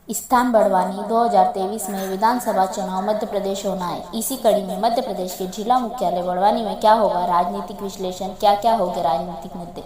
स्थान बढ़वानी 2023 में विधानसभा चुनाव मध्य प्रदेश होना है। इसी कड़ी में मध्य प्रदेश के जिला मुख्यालय बड़वानी में क्या होगा राजनीतिक विश्लेषण, क्या क्या होंगे राजनीतिक मुद्दे।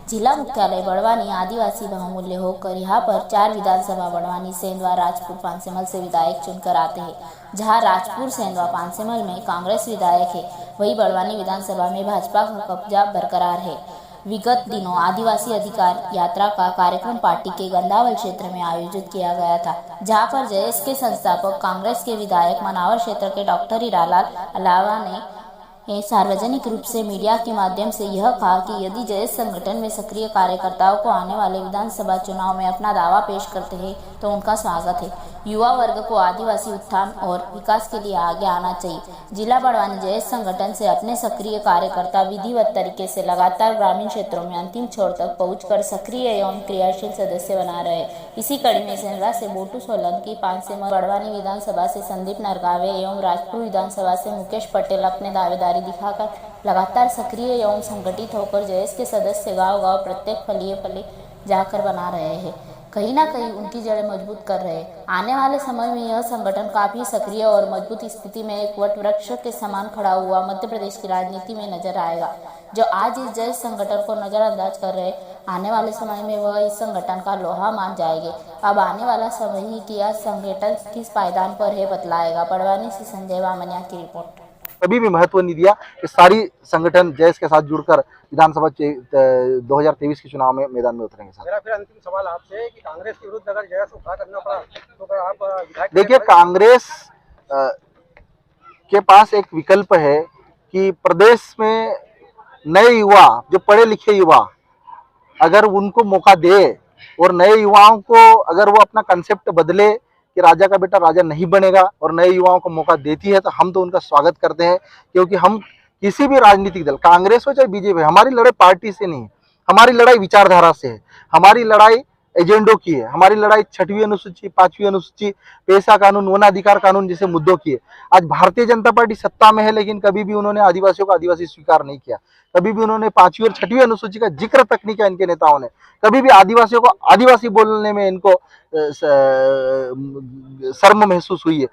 जिला मुख्यालय बड़वानी आदिवासी बहुमूल्य होकर यहाँ पर 4 विधानसभा बड़वानी, सेंधवा, राजपुर, पांसेमल से विधायक चुनकर आते हैं। जहाँ राजपुर, सेंधवा, पांसेमल में कांग्रेस विधायक है, वही बड़वानी विधानसभा में भाजपा का कब्जा बरकरार है। विगत दिनों आदिवासी अधिकार यात्रा का कार्यक्रम पार्टी के गंदावल क्षेत्र में आयोजित किया गया था, जहां पर जेएस के संस्थापक कांग्रेस के विधायक मनावर क्षेत्र के डॉक्टर हीरालाल अलावा ने सार्वजनिक रूप से मीडिया के माध्यम से यह कहा कि यदि जेएस संगठन में सक्रिय कार्यकर्ताओं को आने वाले विधानसभा चुनाव में अपना दावा पेश करते हैं तो उनका स्वागत है। युवा वर्ग को आदिवासी उत्थान और विकास के लिए आगे आना चाहिए। जिला बड़वानी जेएस संगठन से अपने सक्रिय कार्यकर्ता विधिवत तरीके से लगातार ग्रामीण क्षेत्रों में अंतिम छोर तक पहुंचकर सक्रिय एवं क्रियाशील सदस्य बना रहे। इसी कड़ी में सेंधवा से बोटू सोलंकी, पांसेमल, बड़वानी विधानसभा से संदीप नरगावे एवं राजपुर विधानसभा से मुकेश पटेल अपने दावेदारी दिखाकर लगातार सक्रिय एवं संगठित होकर जेएस के सदस्य गांव गांव प्रत्येक फलिए फले जाकर बना रहे हैं, कहीं ना कहीं उनकी जड़ें मजबूत कर रहे हैं। आने वाले समय में यह संगठन काफी सक्रिय और मजबूत स्थिति में एक वट वृक्ष के समान खड़ा हुआ मध्य प्रदेश की राजनीति में नजर आएगा। जो आज इस जेएस संगठन को नजरअंदाज कर रहे, आने वाले समय में वह इस संगठन का लोहा मान जाएंगे। अब आने वाला समय ही कि यह संगठन किस पायदान पर है बतलाएगा। बड़वानी से संजय वामनिया की रिपोर्ट। कभी भी महत्व नहीं दिया कि सारी संगठन जेएस के साथ जुड़कर विधानसभा 2023 के चुनाव में मैदान में उतरेंगे। मेरा फिर अंतिम सवाल आपसे है कि कांग्रेस के विरुद्ध अगर जेएस को खड़ा करना पड़ा तो क्या आप विधायक? देखिए, कांग्रेस के पास एक विकल्प है कि प्रदेश में नए युवा, जो पढ़े लिखे युवा, अगर उनको मौका दे और नए युवाओं को अगर वो अपना कंसेप्ट बदले कि राजा का बेटा राजा नहीं बनेगा और नए युवाओं को मौका देती है, तो हम तो उनका स्वागत करते हैं। क्योंकि हम किसी भी राजनीतिक दल, कांग्रेस हो चाहे बीजेपी, हमारी लड़ाई पार्टी से नहीं है, हमारी लड़ाई विचारधारा से है, हमारी लड़ाई एजेंडों की है, हमारी लड़ाई 6वीं अनुसूची, 5वीं अनुसूची, पेशा कानून, वन अधिकार कानून जैसे मुद्दों की है। आज भारतीय जनता पार्टी सत्ता में है, लेकिन कभी भी उन्होंने आदिवासियों को आदिवासी स्वीकार नहीं किया। कभी भी उन्होंने 5वीं और 6वीं अनुसूची का जिक्र तक नहीं किया। इनके नेताओं ने कभी भी आदिवासियों को आदिवासी बोलने में इनको शर्म महसूस हुई है।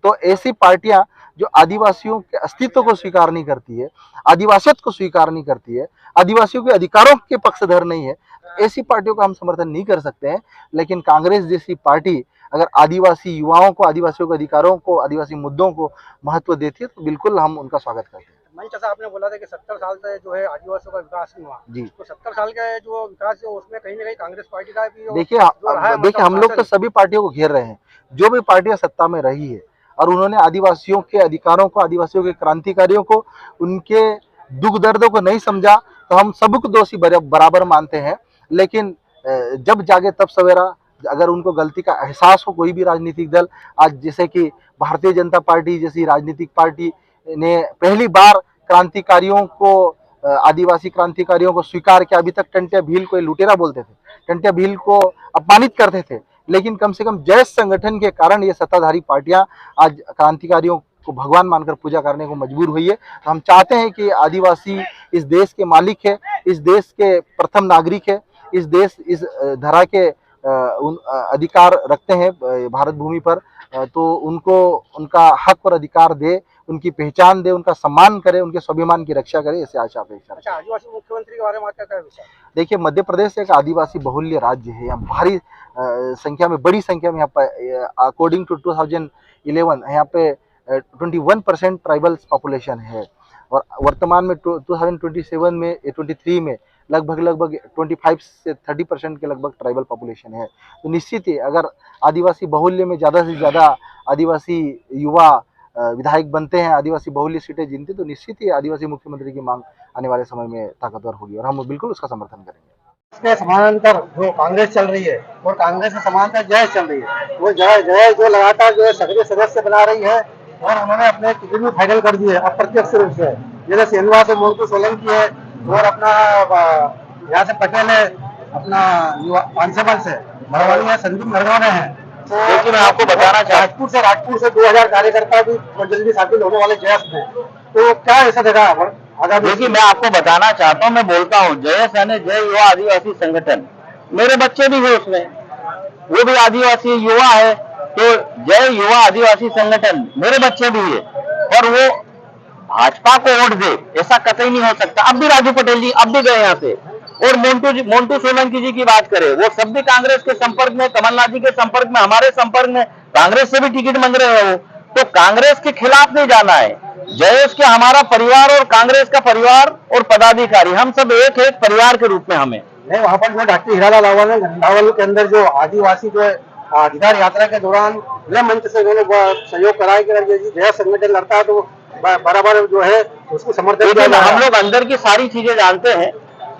तो ऐसी पार्टियां जो आदिवासियों के अस्तित्व को स्वीकार नहीं करती है, आदिवासियत को स्वीकार नहीं करती है, आदिवासियों के अधिकारों के पक्षधर नहीं है, ऐसी पार्टियों का हम समर्थन नहीं कर सकते हैं। लेकिन कांग्रेस जैसी पार्टी अगर आदिवासी युवाओं को, आदिवासियों के अधिकारों को, आदिवासी मुद्दों को महत्व देती है, तो बिल्कुल हम उनका स्वागत करते हैं। मंच जैसा आपने बोला था कि 70 साल से जो है आदिवासियों का विकास नहीं हुआ जी, तो 70 साल का जो विकास है उसमें कहीं ना कहीं कांग्रेस पार्टी का भी देखिए हम लोग तो सभी पार्टियों को घेर रहे हैं। जो भी पार्टियां सत्ता में रही है और उन्होंने आदिवासियों के अधिकारों को, आदिवासियों के क्रांतिकारियों को, उनके दुख दर्दों को नहीं समझा, तो हम सबको दोषी बराबर मानते हैं। लेकिन जब जागे तब सवेरा, अगर उनको गलती का एहसास हो, कोई भी राजनीतिक दल, आज जैसे कि भारतीय जनता पार्टी जैसी राजनीतिक पार्टी ने पहली बार क्रांतिकारियों को, आदिवासी क्रांतिकारियों को स्वीकार किया। अभी तक टंट्या भील को लुटेरा बोलते थे, टंट्या भील को अपमानित करते थे, लेकिन कम से कम जेएस संगठन के कारण ये सत्ताधारी पार्टियां आज क्रांतिकारियों को भगवान मानकर पूजा करने को मजबूर हुई है। तो हम चाहते हैं कि आदिवासी इस देश के मालिक है, इस देश के प्रथम नागरिक है, इस देश, इस धरा के अधिकार रखते हैं भारत भूमि पर, तो उनको उनका हक और अधिकार दे, उनकी पहचान दे, उनका सम्मान करे, उनके स्वाभिमान की रक्षा करे, ऐसे आशा अपेक्षा। अच्छा, आदिवासी मुख्यमंत्री के बारे में क्या विचार? देखिए, मध्य प्रदेश एक आदिवासी बहुल्य राज्य है। यहाँ भारी संख्या में, बड़ी संख्या में यहाँ पर अकॉर्डिंग टू 2011 यहाँ पे 21% ट्राइबल्स पॉपुलेशन है और वर्तमान में 2027 में 23 में लगभग 25 से 30% के लगभग ट्राइबल पॉपुलेशन है। तो निश्चित ही अगर आदिवासी बहुल्य में ज़्यादा से ज़्यादा आदिवासी युवा विधायक बनते हैं, आदिवासी बहुल्य सीटें जीतते, तो निश्चित ही आदिवासी मुख्यमंत्री की मांग आने वाले समय में ताकतवर होगी और हम बिल्कुल उसका समर्थन करेंगे। इसके समानांतर जो कांग्रेस चल रही है और कांग्रेस के समानांतर जेएस चल रही है, वो जेएस जो लगातार जो है सक्रिय सदस्य बना रही है और उन्होंने अपने टिकट भी फाइनल कर दिए अप्रत्यक्ष रूप से। जैसे सेंधवा से मोन्टू सोलंकी है और अपना यहाँ से पटेल है, अपना पांसेमल से भरवानी है, संदीप नरगावे है। तो देखिए, मैं आपको बताना राजपुर से 2000 कार्यकर्ता भी जल्दी शामिल होने वाले जेएस में। तो क्या ऐसा देखा? देखिए, मैं आपको बताना चाहता हूँ, मैं बोलता हूँ जेएस यानी जय युवा आदिवासी संगठन, मेरे बच्चे भी हैं उसमें, वो भी आदिवासी युवा है, तो जय युवा आदिवासी संगठन मेरे बच्चे भी है, और वो भाजपा को वोट दे ऐसा कतई नहीं हो सकता। अब भी राजू पटेल जी अब भी गए यहाँ से, और मोन्टू सोलंकी जी की बात करें, वो सब भी कांग्रेस के संपर्क में, कमलनाथ जी के संपर्क में, हमारे संपर्क में, कांग्रेस से भी टिकट मांग रहे हैं वो। तो कांग्रेस के खिलाफ नहीं जाना है। जयेश के हमारा परिवार और कांग्रेस का परिवार और पदाधिकारी हम सब एक है, परिवार के रूप में हमें। नहीं, वहाँ पर जो डॉक्टर हीरालाल अग्रवाल ने घंटावल के अंदर जो आदिवासी जो अधिकार यात्रा के दौरान गृह मंच से उन्होंने सहयोग कराया कि अगर यदि जय संगठन लड़ता है तो बराबर जो है उसको समर्थन किया लेकिन हम जाएगा। लोग अंदर की सारी चीजें जानते हैं।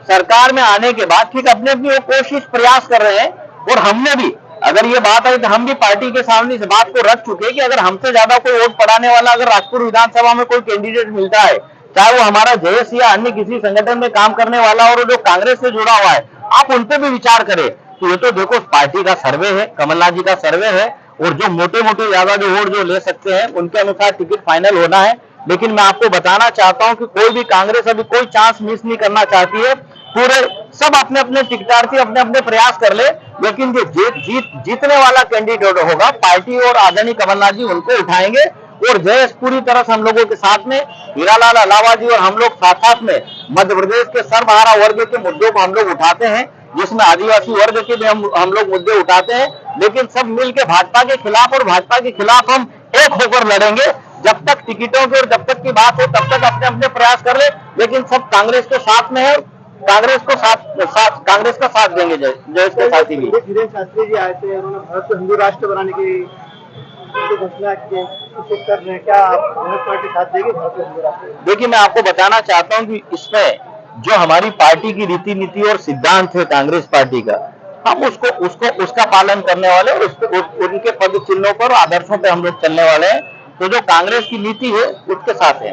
सरकार में आने के बाद ठीक अपने अपनी वो कोशिश प्रयास कर रहे हैं, और हमने भी अगर ये बात आई तो हम भी पार्टी के सामने इस बात को रख चुके हैं कि अगर हमसे ज्यादा कोई वोट पड़ाने वाला अगर राजपुर विधानसभा में कोई कैंडिडेट मिलता है, चाहे वो हमारा जयेश या अन्य किसी संगठन में काम करने वाला और जो कांग्रेस से जुड़ा हुआ है, आप उन पे भी विचार करें। तो ये तो देखो पार्टी का सर्वे है, कमलनाथ जी का सर्वे है, और जो मोटे मोटे ज्यादा जो वोट जो ले सकते हैं उनके अनुसार टिकट फाइनल होना है। लेकिन मैं आपको बताना चाहता हूं कि कोई भी कांग्रेस अभी कोई चांस मिस नहीं करना चाहती है। पूरे सब अपने अपने टिकटार्थी अपने अपने प्रयास कर ले, लेकिन जो जीतने वाला कैंडिडेट होगा पार्टी और आदरणीय कमलनाथ जी उनको उठाएंगे। और जयेश पूरी तरह से हम लोगों के साथ में, हीरालाल अलावा जी और हम लोग साथ साथ में मध्य प्रदेश के सर्वहारा वर्ग के मुद्दों को हम लोग उठाते हैं, जिसमें आदिवासी वर्ग के भी हम लोग मुद्दे उठाते हैं। लेकिन सब मिलकर भाजपा के खिलाफ, और भाजपा के खिलाफ हम एक होकर लड़ेंगे। जब तक टिकटों की और जब तक की बात हो तब तक अपने अपने प्रयास कर ले, लेकिन सब कांग्रेस के साथ में है, कांग्रेस का साथ देंगे। जयेश के साथी भी धीरेन्द्र शास्त्री जी आए थे, उन्होंने भारत को हिंदू राष्ट्र बनाने की घोषणा की, कर रहे हैं, क्या कांग्रेस पार्टी साथ देगी भारत को हिंदू राष्ट्र? देखिए, मैं आपको बताना चाहता हूं कि इसमें जो हमारी पार्टी की रीति नीति और सिद्धांत है कांग्रेस पार्टी का, हम उसका पालन करने वाले और उनके पद चिन्हों पर आदर्शों पर हम लोग चलने वाले हैं। तो जो कांग्रेस की नीति है उसके साथ है।